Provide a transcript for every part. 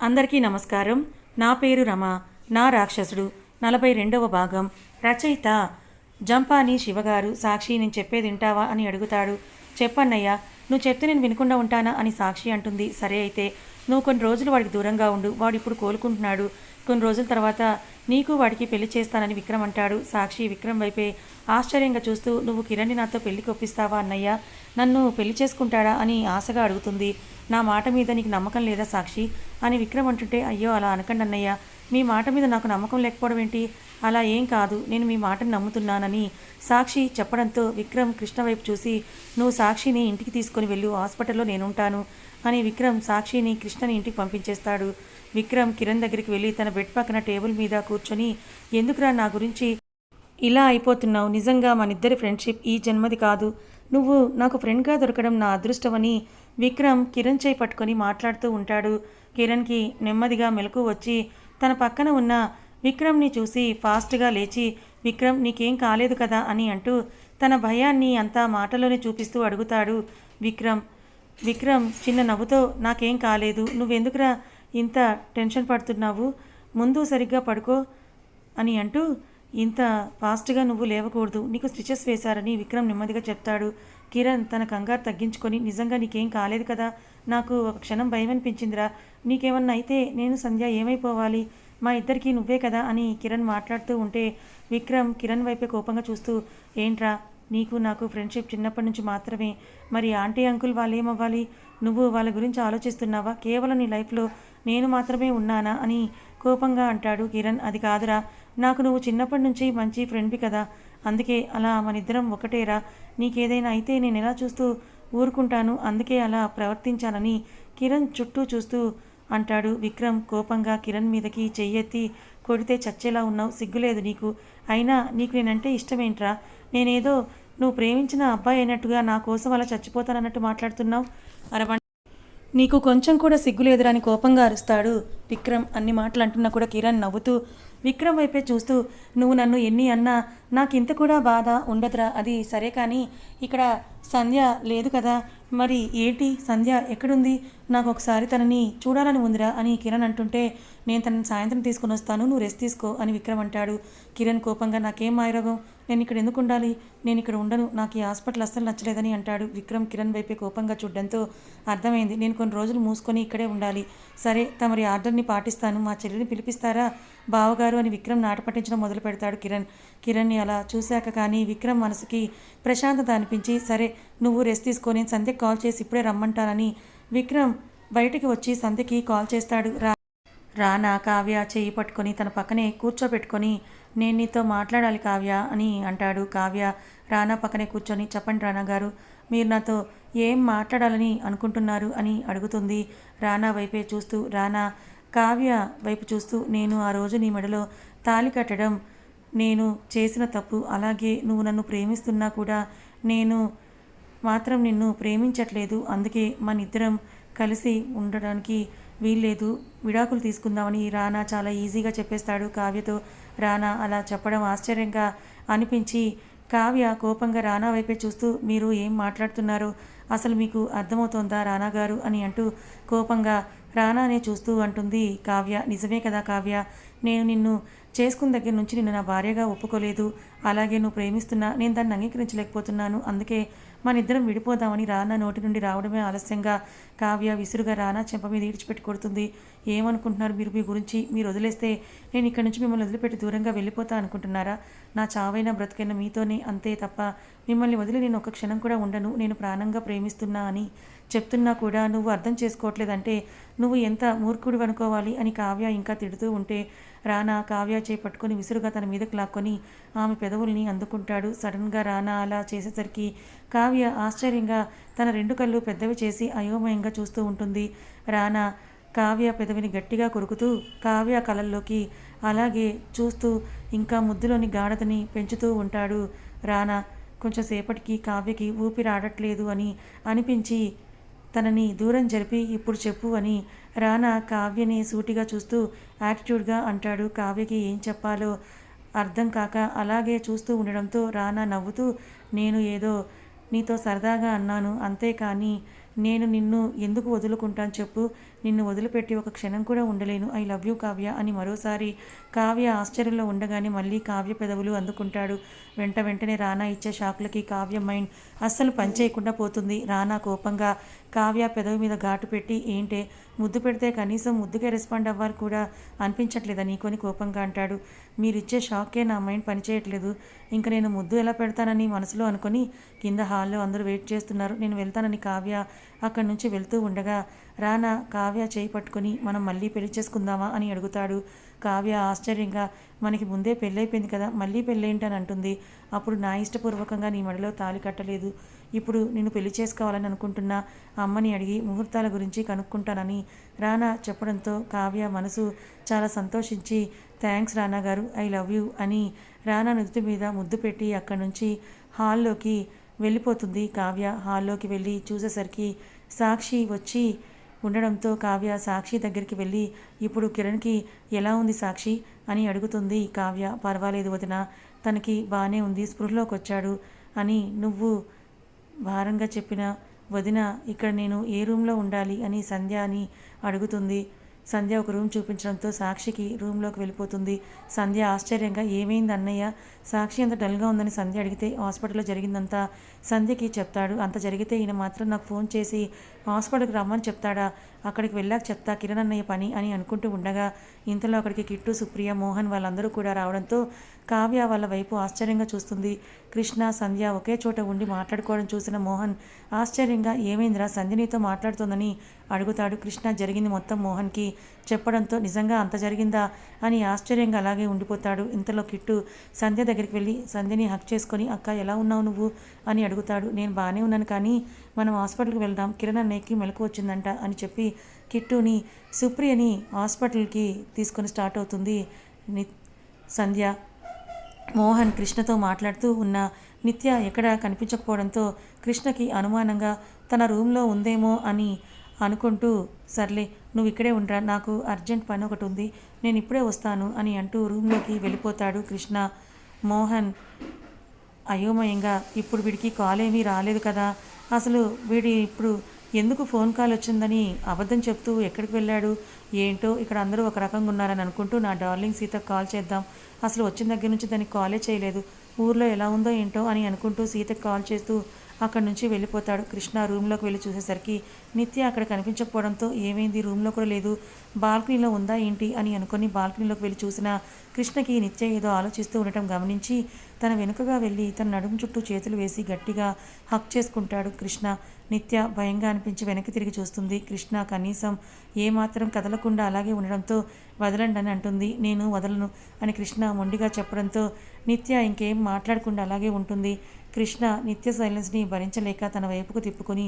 అందరికీ నమస్కారం. నా పేరు రమ. నా రాక్షసుడు 42వ భాగం. రచయిత జంపాని శివగారు. సాక్షి, నేను చెప్పేది వింటావా అని అడుగుతాడు. చెప్పన్నయ్యా, నువ్వు చెప్తే నేను వినకుండా ఉంటానా అని సాక్షి అంటుంది. సరే అయితే నువ్వు కొన్ని రోజులు వాడికి దూరంగా ఉండు. వాడు ఇప్పుడు కోలుకుంటున్నాడు. కొన్ని రోజుల తర్వాత నీకు వాడికి పెళ్లి చేస్తానని విక్రమ్ అంటాడు. సాక్షి విక్రమ్ వైపే ఆశ్చర్యంగా చూస్తూ, నువ్వు కిరణ్ని నాతో పెళ్లికి ఒప్పిస్తావా అన్నయ్య? నన్ను పెళ్లి చేసుకుంటాడా అని ఆశగా అడుగుతుంది. నా మాట మీద నీకు నమ్మకం లేదా సాక్షి అని విక్రమ్ అంటుంటే, అయ్యో అలా అనకండి అన్నయ్య, మీ మాట మీద నాకు నమ్మకం లేకపోవడం ఏంటి? అలా ఏం కాదు, నేను మీ మాటను నమ్ముతున్నానని సాక్షి చెప్పడంతో విక్రమ్ కృష్ణ వైపు చూసి, నువ్వు సాక్షిని ఇంటికి తీసుకొని వెళ్ళు, హాస్పిటల్లో నేనుంటాను అని విక్రమ్ సాక్షిని కృష్ణని ఇంటికి పంపించేస్తాడు. విక్రమ్ కిరణ్ దగ్గరికి వెళ్ళి తన బెడ్ పక్కన టేబుల్ మీద కూర్చొని, ఎందుకురా నా గురించి ఇలా అయిపోతున్నావు? నిజంగా మనిద్దరి ఫ్రెండ్షిప్ ఈ జన్మది కాదు. నువ్వు నాకు ఫ్రెండ్గా దొరకడం నా అదృష్టమని విక్రమ్ కిరణ్ చేయి పట్టుకొని మాట్లాడుతూ ఉంటాడు. కిరణ్కి నెమ్మదిగా మెలకు వచ్చి తన పక్కన ఉన్న విక్రమ్ని చూసి ఫాస్ట్గా లేచి, విక్రమ్ నీకేం కాలేదు కదా అని అంటూ తన భయాన్ని అంతా మాటలోనే చూపిస్తూ అడుగుతాడు. విక్రమ్ చిన్న నవ్వుతో, నాకేం కాలేదు, నువ్వెందుకురా ఇంత టెన్షన్ పడుతున్నావు? ముందు సరిగ్గా పడుకో అని అంటూ, ఇంత ఫాస్ట్గా నువ్వు లేవకూడదు, నీకు స్టిచెస్ వేశారని విక్రమ్ నెమ్మదిగా చెప్తాడు. కిరణ్ తన కంగారు తగ్గించుకొని, నిజంగా నీకేం కాలేదు కదా, నాకు ఒక క్షణం భయం అనిపించిందిరా, నీకేమన్నా అయితే నేను సంధ్య ఏమైపోవాలి? మా ఇద్దరికీ నువ్వే కదా అని కిరణ్ మాట్లాడుతూ ఉంటే విక్రమ్ కిరణ్ వైపే కోపంగా చూస్తూ, ఏంట్రా నీకు నాకు ఫ్రెండ్షిప్ చిన్నప్పటి నుంచి మాత్రమే, మరి ఆంటీ అంకుల్ వాళ్ళు ఏమవ్వాలి? నువ్వు వాళ్ళ గురించి ఆలోచిస్తున్నావా? కేవలం నీ లైఫ్లో నేను మాత్రమే ఉన్నానా అని కోపంగా అంటాడు కిరణ్. అది కాదురా, నాకు నువ్వు చిన్నప్పటి నుంచి మంచి ఫ్రెండ్వి కదా, అందుకే అలా మనిద్దరం ఒకటేరా, నీకేదైనా అయితే నేను ఎలా చూస్తూ ఊరుకుంటాను, అందుకే అలా ప్రవర్తించానని కిరణ్ చుట్టూ చూస్తూ అంటాడు. విక్రమ్ కోపంగా కిరణ్ మీదకి చెయ్యెత్తి, కొడితే చచ్చేలా ఉన్నావు, సిగ్గులేదు నీకు? అయినా నీకు నేనంటే ఇష్టమేంట్రా? నేనేదో నువ్వు ప్రేమించిన అబ్బాయి అయినట్టుగా నా కోసం అలా చచ్చిపోతానన్నట్టు మాట్లాడుతున్నావు. నీకు కొంచెం కూడా సిగ్గులేదురా అని కోపంగా అరుస్తాడు విక్రమ్. అన్ని మాటలు అంటున్నా కూడా కిరణ్ నవ్వుతూ విక్రమ్ వైపే చూస్తూ, నువ్వు నన్ను ఎన్ని అన్నా నాకు ఇంత కూడా బాధ ఉండదురా. అది సరే, కానీ ఇక్కడ సంధ్య లేదు కదా, మరి ఏంటి సంధ్య ఎక్కడుంది? నాకు ఒకసారి తనని చూడాలని ఉందిరా అని కిరణ్ అంటుంటే, నేను తనని సాయంత్రం తీసుకుని వస్తాను, నువ్వు రెస్ట్ తీసుకో అని విక్రమ్ అంటాడు. కిరణ్ కోపంగా, నాకేం మాయరోగం, నేను ఇక్కడ ఎందుకు ఉండాలి? నేను ఇక్కడ ఉండను, నాకు ఈ హాస్పిటల్ అస్సలు నచ్చలేదని అంటాడు. విక్రమ్ కిరణ్ వైపే కోపంగా చూడడంతో అర్థమైంది, నేను కొన్ని రోజులు మూసుకొని ఇక్కడే ఉండాలి. సరే, తమరి ఆర్డర్ని పాటిస్తాను, మా చెల్లిని పిలిపిస్తారా బావగారు అని విక్రమ్ నాట పట్టించడం మొదలు పెడతాడు కిరణ్ని అలా చూశాక కానీ విక్రమ్ మనసుకి ప్రశాంతత అనిపించి, సరే నువ్వు రెస్ట్ తీసుకొని సంధ్యకి కాల్ చేసి ఇప్పుడే రమ్మంటానని విక్రమ్ బయటికి వచ్చి సంధ్యకి కాల్ చేస్తాడు. రానా కావ్య చేయి పట్టుకొని తన పక్కనే కూర్చోబెట్టుకొని, నేను నీతో మాట్లాడాలి కావ్య అని అంటాడు. కావ్య రానా పక్కనే కూర్చొని, చెప్పండి రానా గారు, మీరు నాతో ఏం మాట్లాడాలని అనుకుంటున్నారు అని అడుగుతుంది. రానా వైపే చూస్తూ రానా కావ్య వైపు చూస్తూ, నేను ఆ రోజు నీ మెడలో తాళి కట్టడం నేను చేసిన తప్పు, అలాగే నువ్వు నన్ను ప్రేమిస్తున్నా కూడా నేను మాత్రం నిన్ను ప్రేమించట్లేదు, అందుకే మన ఇద్దరం కలిసి ఉండడానికి వీల్లేదు, విడాకులు తీసుకుందామని రానా చాలా ఈజీగా చెప్పేస్తాడు కావ్యతో. రానా అలా చెప్పడం ఆశ్చర్యంగా అనిపించి కావ్య కోపంగా రానా వైపే చూస్తూ, మీరు ఏం మాట్లాడుతున్నారో అసలు మీకు అర్థమవుతోందా రానా గారు అని అంటూ కోపంగా రానానే చూస్తూ అంటుంది కావ్య. నిజమే కదా కావ్య, నేను నిన్ను చేసుకున్న దగ్గర నుంచి నిన్ను నా భార్యగా ఒప్పుకోలేదు, అలాగే నువ్వు ప్రేమిస్తున్నా నేను దాన్ని అంగీకరించలేకపోతున్నాను, అందుకే మన ఇద్దరం విడిపోదామని రానా నోటి నుండి రావడమే ఆలస్యంగా కావ్య విసురుగా రానా చెంప మీద ఈడ్చిపెట్టి కొడుతుంది. ఏమనుకుంటున్నారు మీరు? మీ గురించి మీరు వదిలేస్తే నేను ఇక్కడి నుంచి మిమ్మల్ని వదిలిపెట్టి దూరంగా వెళ్ళిపోతా అనుకుంటున్నారా? నా చావైనా బ్రతికైనా మీతోనే, అంతే తప్ప మిమ్మల్ని వదిలి నేను ఒక క్షణం కూడా ఉండను, నేను ప్రాణంగా ప్రేమిస్తున్నా అని చెప్తున్నా కూడా నువ్వు అర్థం చేసుకోవట్లేదంటే నువ్వు ఎంత మూర్ఖుడు అనుకోవాలి అని కావ్య ఇంకా తిడుతూ ఉంటే రానా కావ్య చేపట్టుకొని విసురుగా తన మీదకు లాక్కొని ఆమె పెదవుల్ని అందుకుంటాడు. సడన్గా రానా అలా చేసేసరికి కావ్య ఆశ్చర్యంగా తన రెండు కళ్ళు పెద్దవి చేసి అయోమయంగా చూస్తూ ఉంటుంది. రానా కావ్య పెదవిని గట్టిగా కొరుకుతూ కావ్య కళల్లోకి అలాగే చూస్తూ ఇంకా ముద్దులోని గాఢతని పెంచుతూ ఉంటాడు. రానా కొంచెం సేపటికి కావ్యకి ఊపిరాడట్లేదు అని అనిపించి తనని దూరం జరిపి, ఇప్పుడు చెప్పు అని రానా కావ్యని సూటిగా చూస్తూ యాటిట్యూడ్గా అంటాడు. కావ్యకి ఏం చెప్పాలో అర్థం కాక అలాగే చూస్తూ ఉండడంతో రానా నవ్వుతూ, నేను ఏదో నీతో సరదాగా అన్నాను, అంతేకాని నేను నిన్ను ఎందుకు వదులుకుంటాను చెప్పు? నిన్ను వదిలిపెట్టి ఒక క్షణం కూడా ఉండలేను. ఐ లవ్ యూ కావ్య అని మరోసారి కావ్య ఆశ్చర్యంలో ఉండగానే మళ్ళీ కావ్య పెదవులు అందుకుంటాడు. వెంటనే రానా ఇచ్చే షాక్లకి కావ్య మైండ్ అస్సలు పనిచేయకుండా పోతుంది. రానా కోపంగా కావ్య పెదవి మీద ఘాటు పెట్టి, ఏంటే ముద్దు పెడితే కనీసం ముద్దుకే రెస్పాండ్ అవ్వాలి కూడా అనిపించట్లేదా నీకు అని కోపంగా అంటాడు. మీరిచ్చే షాక్కే నా మైండ్ పనిచేయట్లేదు. ఇంక నేను ముద్దు ఎలా పెడతానని మనసులో అనుకొని కింద హాల్లో అందరూ వెయిట్ చేస్తున్నారు. నేను వెళ్తానని కావ్య అక్కడి నుంచి వెళ్తూ ఉండగా రానా కావ్య చేయి పట్టుకొని మనం మళ్ళీ పెళ్లి చేసుకుందామా అని అడుగుతాడు. కావ్య ఆశ్చర్యంగా, మనకి ముందే పెళ్ళైపోయింది కదా, మళ్ళీ పెళ్ళేంటని అంటుంది. అప్పుడు నా ఇష్టపూర్వకంగా నీ మెడలో తాళి కట్టలేదు. ఇప్పుడు నిన్ను పెళ్లి చేసుకోవాలని అనుకుంటున్నా. అమ్మని అడిగి ముహూర్తాల గురించి కనుక్కుంటానని రానా చెప్పడంతో కావ్య మనసు చాలా సంతోషించి, థ్యాంక్స్ రానా గారు, ఐ లవ్ యూ అని రానా నుదుటి మీద ముద్దు పెట్టి అక్కడి నుంచి హాల్లోకి వెళ్ళిపోతుంది. కావ్య హాల్లోకి వెళ్ళి చూసేసరికి సాక్షి వచ్చి ఉండడంతో కావ్య సాక్షి దగ్గరికి వెళ్ళి, ఇప్పుడు కిరణ్కి ఎలా ఉంది సాక్షి అని అడుగుతుంది. కావ్య, పర్వాలేదు వదిన, తనకి బాగానే ఉంది, స్పృహలోకి వచ్చాడు అని నువ్వు భారంగా చెప్పిన వదిన, ఇక్కడ నేను ఏ రూమ్లో ఉండాలి అని సంధ్య అని అడుగుతుంది. సంధ్య ఒక రూమ్ చూపించడంతో సాక్షికి రూమ్లోకి వెళ్ళిపోతుంది. సంధ్య ఆశ్చర్యంగా, ఏమైంది అన్నయ్య, సాక్షి అంత డల్గా ఉందని సంధ్య అడిగితే హాస్పిటల్లో జరిగిందంతా సంధ్యకి చెప్తాడు. అంత జరిగితే ఈయన మాత్రం నాకు ఫోన్ చేసి హాస్పిటల్కి రమ్మని చెప్తాడా, అక్కడికి వెళ్ళాక చెప్తా కిరణ్ అన్నయ్య పని అని అనుకుంటూ ఉండగా ఇంతలో అక్కడికి కిట్టు, సుప్రియ, మోహన్ వాళ్ళందరూ కూడా రావడంతో కావ్య వాళ్ళ వైపు ఆశ్చర్యంగా చూస్తుంది. కృష్ణ, సంధ్య ఒకే చోట ఉండి మాట్లాడుకోవడం చూసిన మోహన్ ఆశ్చర్యంగా, ఏమైందిరా సంధ్య నీతో మాట్లాడుతోందని అడుగుతాడు. కృష్ణ జరిగింది మొత్తం మోహన్కి చెప్పడంతో నిజంగా అంత జరిగిందా అని ఆశ్చర్యంగా అలాగే ఉండిపోతాడు. ఇంతలో కిట్టు సంధ్య దగ్గరికి వెళ్ళి సంధ్యని హక్ చేసుకొని, అక్క ఎలా ఉన్నావు నువ్వు అని అడుగుతాడు. నేను బాగానే ఉన్నాను, కానీ మనం హాస్పిటల్కి వెళ్దాం, కిరణ్ అన్నయ్యకి మెలకు వచ్చిందంట అని చెప్పి కిట్టుని, సుప్రియని హాస్పిటల్కి తీసుకొని స్టార్ట్ అవుతుంది సంధ్య. మోహన్ కృష్ణతో మాట్లాడుతూ ఉన్న నిత్య ఎక్కడ కనిపించకపోవడంతో కృష్ణకి అనుమానంగా తన రూమ్లో ఉందేమో అని అనుకుంటూ, సర్లే నువ్వు ఇక్కడే ఉండరా, నాకు అర్జెంట్ పని ఒకటి ఉంది, నేను ఇప్పుడే వస్తాను అని అంటూ రూమ్లోకి వెళ్ళిపోతాడు కృష్ణ. మోహన్ అయోమయంగా, ఇప్పుడు వీడికి కాల్ ఏమీ రాలేదు కదా, అసలు వీడి ఇప్పుడు ఎందుకు ఫోన్ కాల్ వచ్చిందని అబద్ధం చెప్తూ ఎక్కడికి వెళ్ళాడు ఏంటో, ఇక్కడ అందరూ ఒక రకంగా ఉన్నారని అనుకుంటూ నా డార్లింగ్ సీతకు కాల్ చేద్దాం, అసలు వచ్చిన దగ్గర నుంచి దానికి కాలే చేయలేదు, ఊర్లో ఎలా ఉందో ఏంటో అని అనుకుంటూ సీతకు కాల్ చేస్తూ అక్కడి నుంచి వెళ్ళిపోతాడు. కృష్ణ రూమ్లోకి వెళ్ళి చూసేసరికి నిత్య అక్కడ కనిపించకపోవడంతో ఏమైంది, రూమ్లో కూడా లేదు, బాల్కనీలో ఉందా ఏంటి అని అనుకుని బాల్కనీలోకి వెళ్ళి చూసిన కృష్ణకి నిత్య ఏదో ఆలోచిస్తూ ఉండటం గమనించి తన వెనుకగా వెళ్ళి తన నడుము చుట్టూ చేతులు వేసి గట్టిగా హక్ చేసుకుంటాడు కృష్ణ. నిత్య భయంగా అనిపించి వెనక్కి తిరిగి చూస్తుంది. కృష్ణ కనీసం ఏమాత్రం కదలకుండా అలాగే ఉండడంతో వదలండి అని అంటుంది. నేను వదలను అని కృష్ణ మొండిగా చెప్పడంతో నిత్య ఇంకేం మాట్లాడకుండా అలాగే ఉంటుంది. కృష్ణ నిత్య సైలెన్స్ని భరించలేక తన వైపుకు తిప్పుకొని,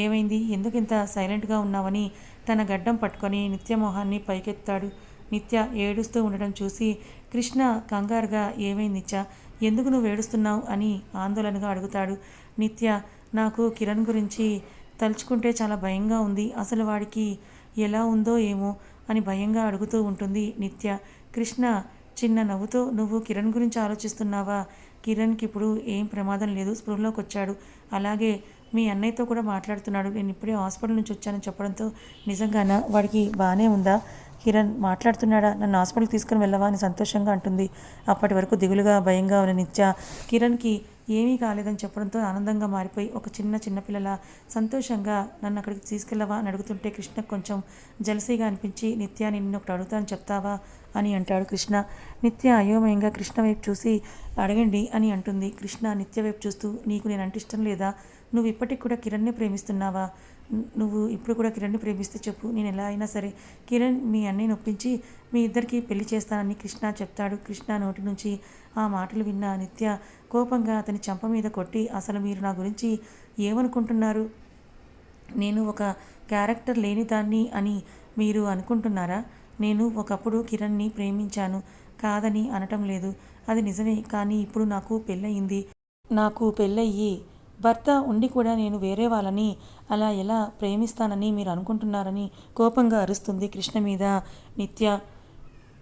ఏమైంది, ఎందుకు ఇంత సైలెంట్గా ఉన్నావని తన గడ్డం పట్టుకొని నిత్య మొహాన్ని పైకెత్తాడు. నిత్య ఏడుస్తూ ఉండడం చూసి కృష్ణ కంగారుగా, ఏమైంది నిత్య, ఎందుకు నువ్వు ఏడుస్తున్నావు అని ఆందోళనగా అడుగుతాడు. నిత్య, నాకు కిరణ్ గురించి తలుచుకుంటే చాలా భయంగా ఉంది, అసలు వాడికి ఎలా ఉందో ఏమో అని భయంగా అడుగుతూ ఉంటుంది నిత్య. కృష్ణ చిన్న నవ్వుతో, నువ్వు కిరణ్ గురించి ఆలోచిస్తున్నావా, కిరణ్కి ఇప్పుడు ఏం ప్రమాదం లేదు, స్పృహలోకి వచ్చాడు, అలాగే మీ అన్నయ్యతో కూడా మాట్లాడుతున్నాడు, నేను ఇప్పుడే హాస్పిటల్ నుంచి వచ్చానని చెప్పడంతో నిజంగానా, వాడికి బాగానే ఉందా, కిరణ్ మాట్లాడుతున్నాడా, నన్ను హాస్పిటల్కి తీసుకుని వెళ్ళవా అని సంతోషంగా అంటుంది. అప్పటి వరకు దిగులుగా భయంగా ఉన్న నిత్య కిరణ్కి ఏమీ కాలేదని చెప్పడంతో ఆనందంగా మారిపోయి ఒక చిన్నపిల్లల సంతోషంగా నన్ను అక్కడికి తీసుకెళ్ళవా అని అడుగుతుంటే కృష్ణకు కొంచెం జలసీగా అనిపించి, నిత్య నిన్ను ఒకటి అడుగుతాను చెప్తావా అని అంటాడు కృష్ణ. నిత్య అయోమయంగా కృష్ణ వైపు చూసి, అడగండి అని అంటుంది. కృష్ణ నిత్య వైపు చూస్తూ, నీకు నేనంటే ఇష్టం లేదా, నువ్వు ఇప్పటికి కూడా కిరణ్ని ప్రేమిస్తున్నావా, నువ్వు ఇప్పుడు కూడా కిరణ్ని ప్రేమిస్తే చెప్పు, నేను ఎలా అయినా సరే కిరణ్ మీ అన్నయ్యని ఒప్పించి మీ ఇద్దరికి పెళ్లి చేస్తానని కృష్ణ చెప్తాడు. కృష్ణ నోటి నుంచి ఆ మాటలు విన్న నిత్య కోపంగా అతని చెంప మీద కొట్టి, అసలు మీరు నా గురించి ఏమనుకుంటున్నారు, నేను ఒక క్యారెక్టర్ లేని దాన్ని అని మీరు అనుకుంటున్నారా, నేను ఒకప్పుడు కిరణ్ని ప్రేమించాను, కాదని అనటం లేదు, అది నిజమే, కానీ ఇప్పుడు నాకు పెళ్ళయింది, నాకు పెళ్ళయ్యి భర్త ఉండి కూడా నేను వేరే వాళ్ళని అలా ఎలా ప్రేమిస్తానని మీరు అనుకుంటున్నారని కోపంగా అరుస్తుంది కృష్ణ మీద నిత్య.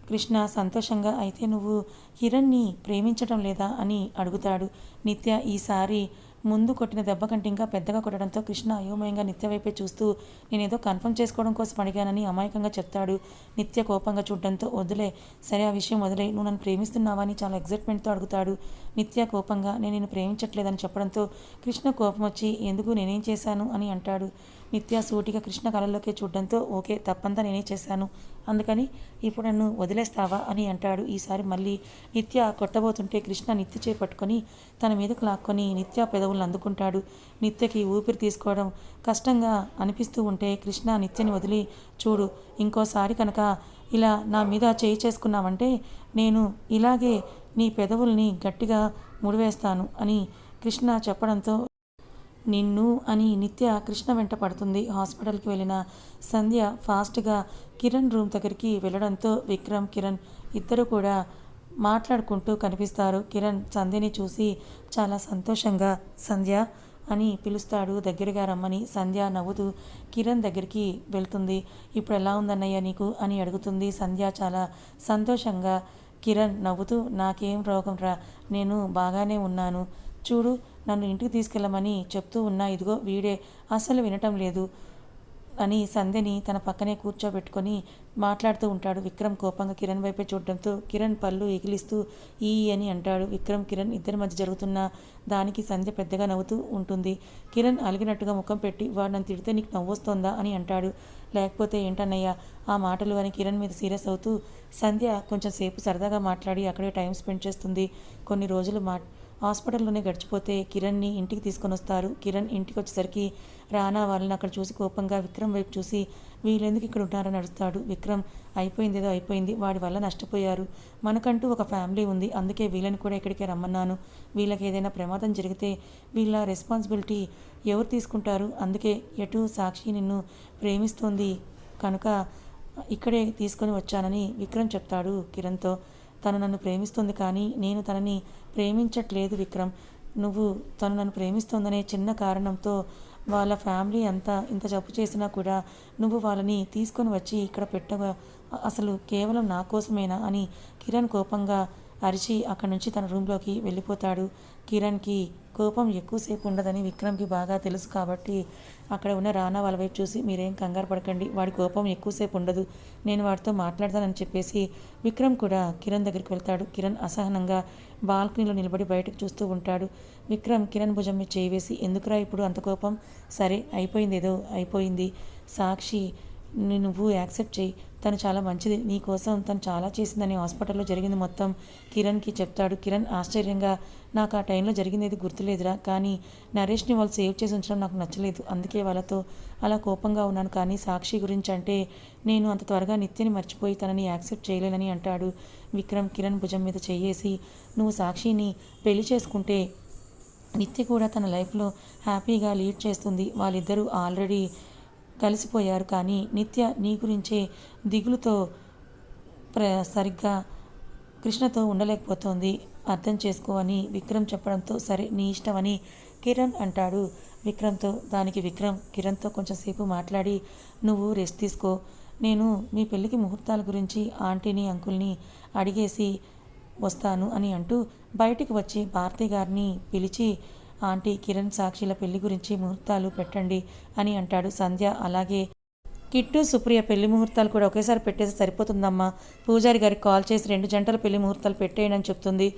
కృష్ణ సంతోషంగా, అయితే నువ్వు కిరణ్ని ప్రేమించటం లేదా అని అడుగుతాడు. నిత్య ఈసారి ముందు కొట్టిన దెబ్బ కంటే ఇంకా పెద్దగా కొట్టడంతో కృష్ణ అయోమయంగా నిత్య వైపే చూస్తూ నేనేదో కన్ఫర్మ్ చేసుకోవడం కోసం అడిగానని అమాయకంగా చెప్తాడు. నిత్య కోపంగా చూడడంతో వదిలే, సరే ఆ విషయం వదిలే, నువ్వు నన్ను ప్రేమిస్తున్నావా అని చాలా ఎగ్జైట్మెంట్తో అడుగుతాడు. నిత్య కోపంగా నేను నిన్ను ప్రేమించట్లేదని చెప్పడంతో కృష్ణ కోపం వచ్చి ఎందుకు నేనేం చేశాను అని అంటాడు. నిత్య సూటిగా కృష్ణ కళ్ళల్లోకి చూడడంతో ఓకే, తప్పంతా నేనే చేశాను, అందుకని ఇప్పుడు నన్ను వదిలేస్తావా అని అంటాడు. ఈసారి మళ్ళీ నిత్య కొట్టబోతుంటే కృష్ణ నిత్య చేపట్టుకొని తన మీదకు లాక్కొని నిత్య పెదవులను అందుకుంటాడు. నిత్యకి ఊపిరి తీసుకోవడం కష్టంగా అనిపిస్తూ ఉంటే కృష్ణ నిత్యని వదిలి చూడు, ఇంకోసారి కనుక ఇలా నా మీద చేయి చేసుకున్నావంటే నేను ఇలాగే నీ పెదవుల్ని గట్టిగా ముడివేస్తాను అని కృష్ణ చెప్పడంతో నిన్ను అని నిత్య కృష్ణ వెంట పడుతుంది. హాస్పిటల్కి వెళ్ళిన సంధ్య ఫాస్ట్గా కిరణ్ రూమ్ దగ్గరికి వెళ్ళడంతో విక్రమ్ కిరణ్ ఇద్దరు కూడా మాట్లాడుకుంటూ కనిపిస్తారు. కిరణ్ సంధ్యని చూసి చాలా సంతోషంగా సంధ్య అని పిలుస్తాడు దగ్గరగా రమ్మని. సంధ్య నవ్వుతూ కిరణ్ దగ్గరికి వెళ్తుంది. ఇప్పుడు ఎలా ఉందన్నయ్య నీకు అని అడుగుతుంది. సంధ్య చాలా సంతోషంగా. కిరణ్ నవ్వుతూ నాకేం రోగం రా, నేను బాగానే ఉన్నాను, చూడు నన్ను ఇంటికి తీసుకెళ్ళమని చెప్తూ ఉన్నా ఇదిగో వీడే అస్సలు వినటం లేదు అని సంధ్యని తన పక్కనే కూర్చోబెట్టుకొని మాట్లాడుతూ ఉంటాడు. విక్రమ్ కోపంగా కిరణ్ వైపే చూడడంతో కిరణ్ పళ్ళు ఎగిలిస్తూ ఈ అని అంటాడు. విక్రమ్ కిరణ్ ఇద్దరి మధ్య జరుగుతున్న దానికి సంధ్య పెద్దగా నవ్వుతూ ఉంటుంది. కిరణ్ అలిగినట్టుగా ముఖం పెట్టి వాడు నన్ను తిడితే నీకు నవ్వొస్తుందా అని అంటాడు. లేకపోతే ఏంటన్నయ్యా ఆ మాటలు అని కిరణ్ మీద సీరియస్ అవుతూ సంధ్య కొంచెం సేపు సరదాగా మాట్లాడి అక్కడే టైం స్పెండ్ చేస్తుంది. కొన్ని రోజులు హాస్పిటల్లోనే గడిచిపోతే కిరణ్ని ఇంటికి తీసుకొని వస్తారు. కిరణ్ ఇంటికి వచ్చేసరికి రానా వాళ్ళని అక్కడ చూసి కోపంగా విక్రమ్ వైపు చూసి వీళ్ళెందుకు ఇక్కడ ఉంటారని అడుస్తాడు. విక్రమ్ అయిపోయిందేదో అయిపోయింది, వాడి వల్ల నష్టపోయారు, మనకంటూ ఒక ఫ్యామిలీ ఉంది, అందుకే వీళ్ళని కూడా ఇక్కడికే రమ్మన్నాను, వీళ్ళకి ఏదైనా ప్రమాదం జరిగితే వీళ్ళ రెస్పాన్సిబిలిటీ ఎవరు తీసుకుంటారు, అందుకే ఎటు సాక్షి నిన్ను ప్రేమిస్తోంది కనుక ఇక్కడే తీసుకొని వచ్చానని విక్రమ్ చెప్తాడు కిరణ్తో. తను నన్ను ప్రేమిస్తుంది కానీ నేను తనని ప్రేమించట్లేదు విక్రమ్, నువ్వు తను నన్ను ప్రేమిస్తోందనే చిన్న కారణంతో వాళ్ళ ఫ్యామిలీ అంతా ఇంత జబ్బు చేసినా కూడా నువ్వు వాళ్ళని తీసుకొని వచ్చి ఇక్కడ పెట్టగా అసలు కేవలం నా కోసమేనా అని కిరణ్ కోపంగా అరిచి అక్కడి నుంచి తన రూమ్లోకి వెళ్ళిపోతాడు. కిరణ్కి కోపం ఎక్కువసేపు ఉండదని విక్రమ్కి బాగా తెలుసు కాబట్టి అక్కడ ఉన్న రానా వాళ్ళ వైపు చూసి మీరేం కంగారు పడకండి, వాడి కోపం ఎక్కువసేపు ఉండదు, నేను వాడితో మాట్లాడతానని చెప్పేసి విక్రమ్ కూడా కిరణ్ దగ్గరికి వెళ్తాడు. కిరణ్ అసహనంగా బాల్కనీలో నిలబడి బయటకు చూస్తూ ఉంటాడు. విక్రమ్ కిరణ్ భుజం మీద చేయి వేసి ఎందుకురా ఇప్పుడు అంత కోపం, సరే అయిపోయింది ఏదో అయిపోయింది, సాక్షి నువ్వు యాక్సెప్ట్ చేయి, తను చాలా మంచిది, నీ కోసం తను చాలా చేసిందని హాస్పిటల్లో జరిగింది మొత్తం కిరణ్కి చెప్తాడు. కిరణ్ ఆశ్చర్యంగా నాకు ఆ టైంలో జరిగింది గుర్తులేదురా, కానీ నరేష్ని వాళ్ళు సేవ్ చేసి ఉంచడం నాకు నచ్చలేదు, అందుకే వాళ్ళతో అలా కోపంగా ఉన్నాను, కానీ సాక్షి గురించి అంటే నేను అంత త్వరగా నిత్యని మర్చిపోయి తనని యాక్సెప్ట్ చేయలేనని అంటాడు. విక్రమ్ కిరణ్ భుజం మీద చెయ్యేసి నువ్వు సాక్షిని పెళ్లి చేసుకుంటే నిత్య కూడా తన లైఫ్లో హ్యాపీగా లీడ్ చేస్తుంది, వాళ్ళిద్దరూ ఆల్రెడీ కలిసిపోయారు, కానీ నిత్య నీ గురించే దిగులుతో సరిగ్గా కృష్ణతో ఉండలేకపోతోంది, అర్థం చేసుకో అని విక్రమ్ చెప్పడంతో సరే నీ ఇష్టం అని కిరణ్ అంటాడు విక్రమ్తో. దానికి విక్రమ్ కిరణ్తో కొంచెం సేపు మాట్లాడి నువ్వు రెస్ట్ తీసుకో, నేను మీ పెళ్ళికి ముహూర్తాల గురించి ఆంటీని అంకుల్ని అడిగేసి వస్తాను అని అంటూ బయటికి వచ్చి భారతి గారిని పిలిచి ఆంటీ కిరణ్ సాక్షిల పెళ్లి గురించి ముహూర్తాలు పెట్టండి అని అంటాడు. సంధ్య అలాగే కిట్టు సుప్రియ పెళ్లి ముహూర్తాలు కూడా ఒకేసారి పెట్టేసి సరిపోతుందమ్మా, పూజారి గారికి కాల్ చేసి 2 జంటల పెళ్లి ముహూర్తాలు పెట్టేయని అని చెప్తుంది.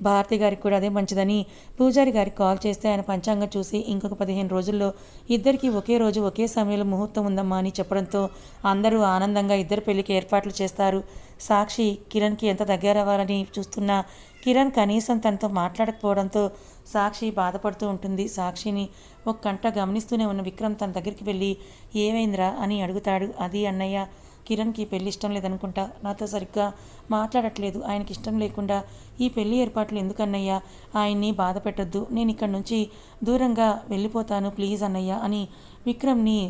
భారతి గారికి కూడా అదే మంచిదని పూజారి గారికి కాల్ చేస్తే ఆయన పంచాంగం చూసి ఇంకొక 15 రోజుల్లో ఇద్దరికి ఒకే రోజు ఒకే సమయంలో ముహూర్తం ఉందమ్మా అని చెప్పడంతో అందరూ ఆనందంగా ఇద్దరు పెళ్లికి ఏర్పాట్లు చేస్తారు. సాక్షి కిరణ్కి ఎంత దగ్గరవ్వాలని చూస్తున్నా కిరణ్ కనీసం తనతో మాట్లాడకపోవడంతో సాక్షి బాధపడుతూ ఉంటుంది. సాక్షిని ఒక గంట గమనిస్తూనే ఉన్న విక్రమ్ తన దగ్గరికి వెళ్ళి ఏమైందిరా అని అడుగుతాడు. అది అన్నయ్య కిరణ్కి పెళ్ళి ఇష్టం లేదనుకుంటా, నాతో సరిగ్గా మాట్లాడట్లేదు, ఆయనకి ఇష్టం లేకుండా ఈ పెళ్లి ఏర్పాట్లు ఎందుకన్నయ్యా, ఆయన్ని బాధ పెట్టొద్దు, నేను ఇక్కడి నుంచి దూరంగా వెళ్ళిపోతాను ప్లీజ్ అన్నయ్య అని విక్రమ్ని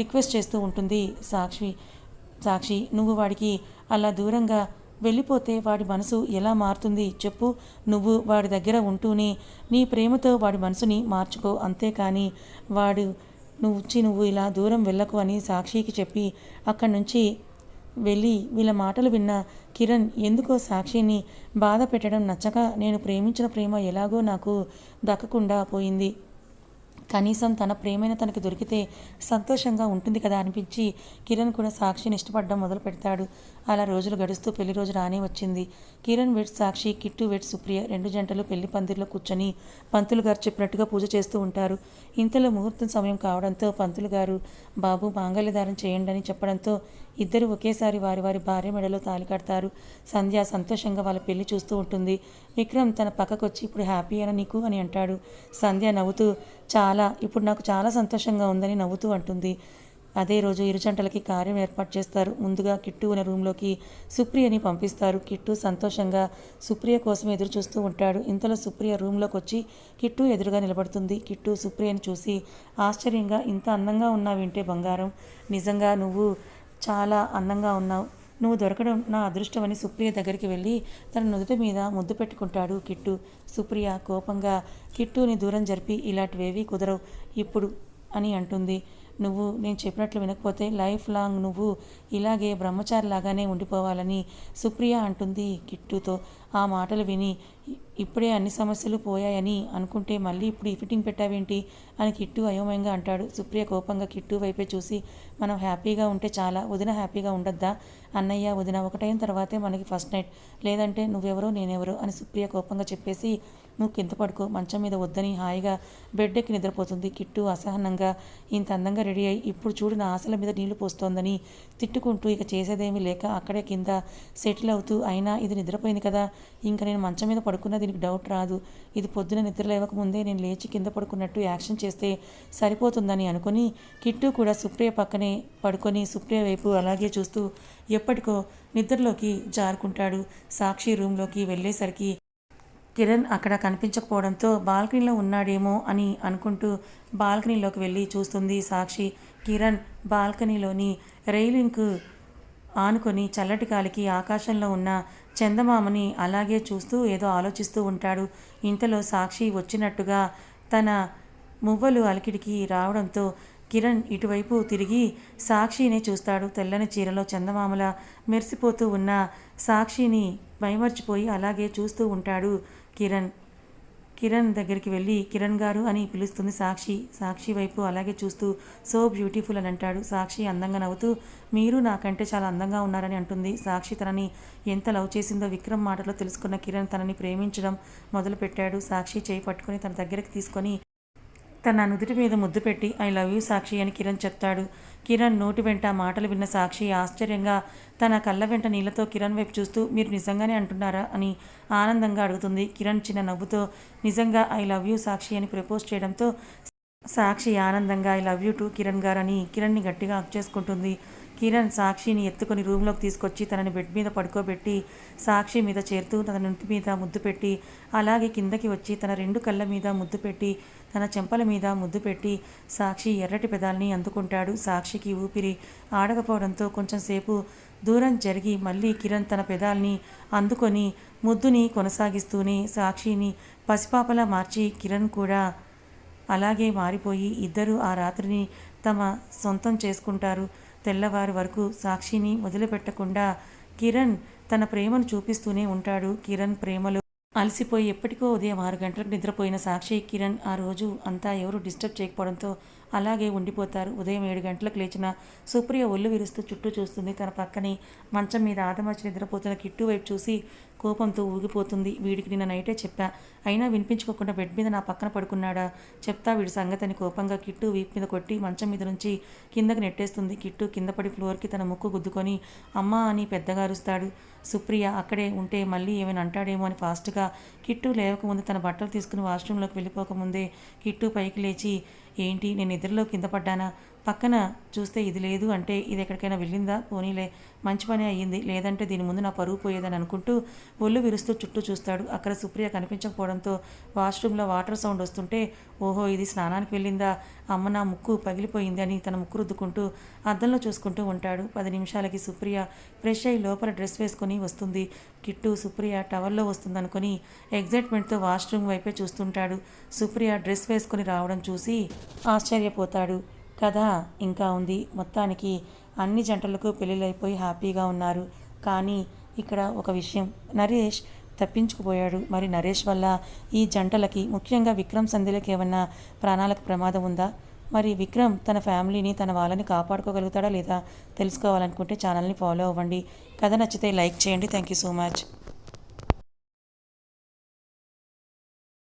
రిక్వెస్ట్ చేస్తూ ఉంటుంది సాక్షి నువ్వు వాడికి అలా దూరంగా వెళ్ళిపోతే వాడి మనసు ఎలా మారుతుంది చెప్పు, నువ్వు వాడి దగ్గర ఉంటూనే నీ ప్రేమతో వాడి మనసుని మార్చుకో, అంతేకాని నువ్వు ఇలా దూరం వెళ్ళకు అని సాక్షికి చెప్పి అక్కడి నుంచి వెళ్ళి వీళ్ళ మాటలు విన్న కిరణ్ ఎందుకో సాక్షిని బాధ పెట్టడం నచ్చక నేను ప్రేమించిన ప్రేమ ఎలాగో నాకు దక్కకుండా పోయింది, కనీసం తన ప్రేమైన తనకు దొరికితే సంతోషంగా ఉంటుంది కదా అనిపించి కిరణ్ కూడా సాక్షిని ఇష్టపడడం మొదలు పెడతాడు. అలా రోజులు గడుస్తూ పెళ్లి రోజు రానే వచ్చింది. కిరణ్ వెడ్స్ సాక్షి, కిట్టు వెడ్స్ సుప్రియ. 2 జంటలు పెళ్లి పందిరిలో కూర్చొని పంతులు గారు చెప్పినట్టుగా పూజ చేస్తూ ఉంటారు. ఇంతలో ముహూర్తం సమయం కావడంతో పంతులు గారు బాబు మాంగళ్యదారం చేయండి అని చెప్పడంతో ఇద్దరు ఒకేసారి వారి వారి భార్య మెడలో తాళి కడతారు. సంధ్య సంతోషంగా వాళ్ళ పెళ్లి చూస్తూ ఉంటుంది. విక్రమ్ తన పక్కకొచ్చి ఇప్పుడు హ్యాపీ అయినా నీకు అని అంటాడు. సంధ్య నవ్వుతూ ఇప్పుడు నాకు చాలా సంతోషంగా ఉందని నవ్వుతూ అంటుంది. అదే రోజు ఇరు జంటలకి కార్యం ఏర్పాటు చేస్తారు. ముందుగా కిట్టు ఉన్న రూమ్లోకి సుప్రియని పంపిస్తారు. కిట్టు సంతోషంగా సుప్రియ కోసం ఎదురు చూస్తూ ఉంటాడు. ఇంతలో సుప్రియ రూమ్లోకి వచ్చి కిట్టు ఎదురుగా నిలబడుతుంది. కిట్టు సుప్రియని చూసి ఆశ్చర్యంగా ఇంత అందంగా ఉన్నావింటే బంగారం, నిజంగా నువ్వు చాలా అందంగా ఉన్నావు, నువ్వు దొరకడం నా అదృష్టమని సుప్రియ దగ్గరికి వెళ్ళి తన నుదుటి మీద ముద్దు పెట్టుకుంటాడు కిట్టు. సుప్రియ కోపంగా కిట్టుని దూరం జరిపి ఇలాంటివేవీ కుదరవు ఇప్పుడు అని అంటుంది. నువ్వు నేను చెప్పినట్లు వినకపోతే లైఫ్ లాంగ్ నువ్వు ఇలాగే బ్రహ్మచారిలాగానే ఉండిపోవాలని సుప్రియ అంటుంది కిట్టుతో. ఆ మాటలు విని ఇప్పుడే అన్ని సమస్యలు పోయాయని అనుకుంటే మళ్ళీ ఇప్పుడు ఈ ఫిట్టింగ్ పెట్టావేంటి అని కిట్టు అయోమయంగా అంటాడు. సుప్రియ కోపంగా కిట్టు వైపే చూసి మనం హ్యాపీగా ఉంటే చాలా, వదిన హ్యాపీగా ఉండొద్దా? అన్నయ్య వదిన ఒకటైన తర్వాతే మనకి ఫస్ట్ నైట్, లేదంటే నువ్వెవరో నేనెవరో అని సుప్రియ కోపంగా చెప్పేసి నువ్వు కింద పడుకో, మంచం మీద వద్దని హాయిగా బెడ్ ఎక్కి నిద్రపోతుంది. కిట్టు అసహనంగా ఇంత అందంగా రెడీ అయ్యి ఇప్పుడు చూడు నా ఆశల మీద నీళ్లు పోస్తోందని తిట్టుకుంటూ ఇక చేసేదేమీ లేక అక్కడే కింద సెటిల్ అవుతూ, అయినా ఇది నిద్రపోయింది కదా, ఇంకా నేను మంచం మీద పడుకున్నా దీనికి డౌట్ రాదు, ఇది పొద్దున నిద్ర లేవకముందే నేను లేచి కింద పడుకున్నట్టు యాక్షన్ చేస్తే సరిపోతుందని అనుకుని కిట్టు కూడా సుప్రియ పక్కనే పడుకొని సుప్రియ వైపు అలాగే చూస్తూ ఎప్పటికో నిద్రలోకి జారుకుంటాడు. సాక్షి రూమ్లోకి వెళ్ళేసరికి కిరణ్ అక్కడ కనిపించకపోవడంతో బాల్కనీలో ఉన్నాడేమో అని అనుకుంటూ బాల్కనీలోకి వెళ్ళి చూస్తుంది సాక్షి. కిరణ్ బాల్కనీలోని రైలింగ్కు ఆనుకొని చల్లటి గాలికి ఆకాశంలో ఉన్న చందమామని అలాగే చూస్తూ ఏదో ఆలోచిస్తూ ఉంటాడు. ఇంతలో సాక్షి వచ్చినట్టుగా తన మువ్వలు అలికిడికి రావడంతో కిరణ్ ఇటువైపు తిరిగి సాక్షిని చూస్తాడు. తెల్లని చీరలో చందమామల మెరిసిపోతూ ఉన్న సాక్షిని మైమర్చిపోయి అలాగే చూస్తూ ఉంటాడు కిరణ్ దగ్గరికి వెళ్ళి కిరణ్ గారు అని పిలుస్తుంది సాక్షి. సాక్షి వైపు అలాగే చూస్తూ సో బ్యూటిఫుల్ అని అంటాడు. సాక్షి అందంగా నవ్వుతూ మీరు నాకంటే చాలా అందంగా ఉన్నారని అంటుంది. సాక్షి తనని ఎంత లవ్ చేసిందో విక్రమ్ మాటలో తెలుసుకున్న కిరణ్ తనని ప్రేమించడం మొదలుపెట్టాడు. సాక్షి చేయి పట్టుకొని తన దగ్గరికి తీసుకొని తన నుదుటి మీద ముద్దు పెట్టి ఐ లవ్ యూ సాక్షి అని కిరణ్ చెప్తాడు. కిరణ్ నోటి వెంట మాటలు విన్న సాక్షి ఆశ్చర్యంగా తన కళ్ళ వెంట నీళ్లతో కిరణ్ వైపు చూస్తూ మీరు నిజంగానే అంటున్నారా అని ఆనందంగా అడుగుతుంది. కిరణ్ చిన్న నవ్వుతో నిజంగా ఐ లవ్ యూ సాక్షి అని ప్రపోజ్ చేయడంతో సాక్షి ఆనందంగా I love you to Kiran గారు అని కిరణ్ని గట్టిగా హగ్ చేసుకుంటుంది. కిరణ్ సాక్షిని ఎత్తుకొని రూమ్లోకి తీసుకొచ్చి తనని బెడ్ మీద పడుకోబెట్టి సాక్షి మీద చేరుతూ తన నుటి మీద ముద్దు పెట్టి అలాగే కిందకి వచ్చి తన 2 కళ్ళ మీద ముద్దు పెట్టి తన చెంపల మీద ముద్దు పెట్టి సాక్షి ఎర్రటి పెదాల్ని అందుకుంటాడు. సాక్షికి ఊపిరి ఆడకపోవడంతో కొంచెం సేపు దూరం జరిగి మళ్ళీ కిరణ్ తన పెదాల్ని అందుకొని ముద్దుని కొనసాగిస్తూనే సాక్షిని పసిపాపలా మార్చి కిరణ్ కూడా అలాగే మారిపోయి ఇద్దరూ ఆ రాత్రిని తమ సొంతం చేసుకుంటారు. తెల్లవారి వరకు సాక్షిని వదిలిపెట్టకుండా కిరణ్ తన ప్రేమను చూపిస్తూనే ఉంటాడు. కిరణ్ ప్రేమలో అలసిపోయి ఎప్పటికో ఉదయం 6 గంటలకు నిద్రపోయిన సాక్షి కిరణ్ ఆ రోజు అంతా ఎవరు డిస్టర్బ్ చేయకపోవడంతో అలాగే ఉండిపోతారు. ఉదయం 7 గంటలకు లేచిన సుప్రియ ఒళ్ళు విరుస్తూ చుట్టూ చూస్తుంది. తన పక్కనే మంచం మీద ఆదమర్చి నిద్రపోతున్న కిట్టు వైపు చూసి కోపంతో ఊగిపోతుంది. వీడికి నిన్న నైటే చెప్పా, అయినా వినిపించుకోకుండా బెడ్ మీద నా పక్కన పడుకున్నాడా, చెప్తా వీడి సంగతిని కోపంగా కిట్టు వీపు మీద కొట్టి మంచం మీద నుంచి కిందకి నెట్టేస్తుంది. కిట్టు కింద పడి ఫ్లోర్కి తన ముక్కు గుద్దుకొని అమ్మా అని పెద్దగా అరుస్తాడు. సుప్రియ అక్కడే ఉంటే మళ్ళీ ఏమైనా అంటాడేమో అని ఫాస్ట్గా కిట్టు లేవకముందు తన బట్టలు తీసుకుని వాష్రూమ్లోకి వెళ్ళిపోకముందే కిట్టు పైకి లేచి ఏంటి నేను నిద్రలో కింద పడ్డానా, పక్కన చూస్తే ఇది లేదు అంటే ఇది ఎక్కడికైనా వెళ్ళిందా, పోనీలే మంచి పని అయ్యింది, లేదంటే దీని ముందు నా పరువు పోయేదని అనుకుంటూ ఒళ్ళు విరుస్తూ చుట్టూ చూస్తాడు. అక్కడ సుప్రియ కనిపించకపోవడంతో వాష్రూమ్లో వాటర్ సౌండ్ వస్తుంటే ఓహో ఇది స్నానానికి వెళ్ళిందా, అమ్మ నా ముక్కు పగిలిపోయింది అని తన ముక్కు రుద్దుకుంటూ అద్దంలో చూసుకుంటూ ఉంటాడు. 10 నిమిషాలకి సుప్రియ ఫ్రెష్ అయ్యి లోపల డ్రెస్ వేసుకొని వస్తుంది. కిట్టు సుప్రియ టవర్లో వస్తుందనుకొని ఎగ్జైట్మెంట్తో వాష్రూమ్ వైపే చూస్తుంటాడు. సుప్రియ డ్రెస్ వేసుకొని రావడం చూసి ఆశ్చర్యపోతాడు. కథ ఇంకా ఉంది. మొత్తానికి అన్ని జంటలకు పెళ్ళిళ్ళైపోయి హ్యాపీగా ఉన్నారు. కానీ ఇక్కడ ఒక విషయం, నరేష్ తప్పించుకుపోయాడు. మరి నరేష్ వల్ల ఈ జంటలకి, ముఖ్యంగా విక్రమ్ సంధ్యలకి ఏమన్నా ప్రాణాలకు ప్రమాదం ఉందా? మరి విక్రమ్ తన ఫ్యామిలీని, తన వాళ్ళని కాపాడుకోగలుగుతాడా లేదా తెలుసుకోవాలనుకుంటే ఛానల్ని ఫాలో అవ్వండి. కథ నచ్చితే లైక్ చేయండి. Thank you so much.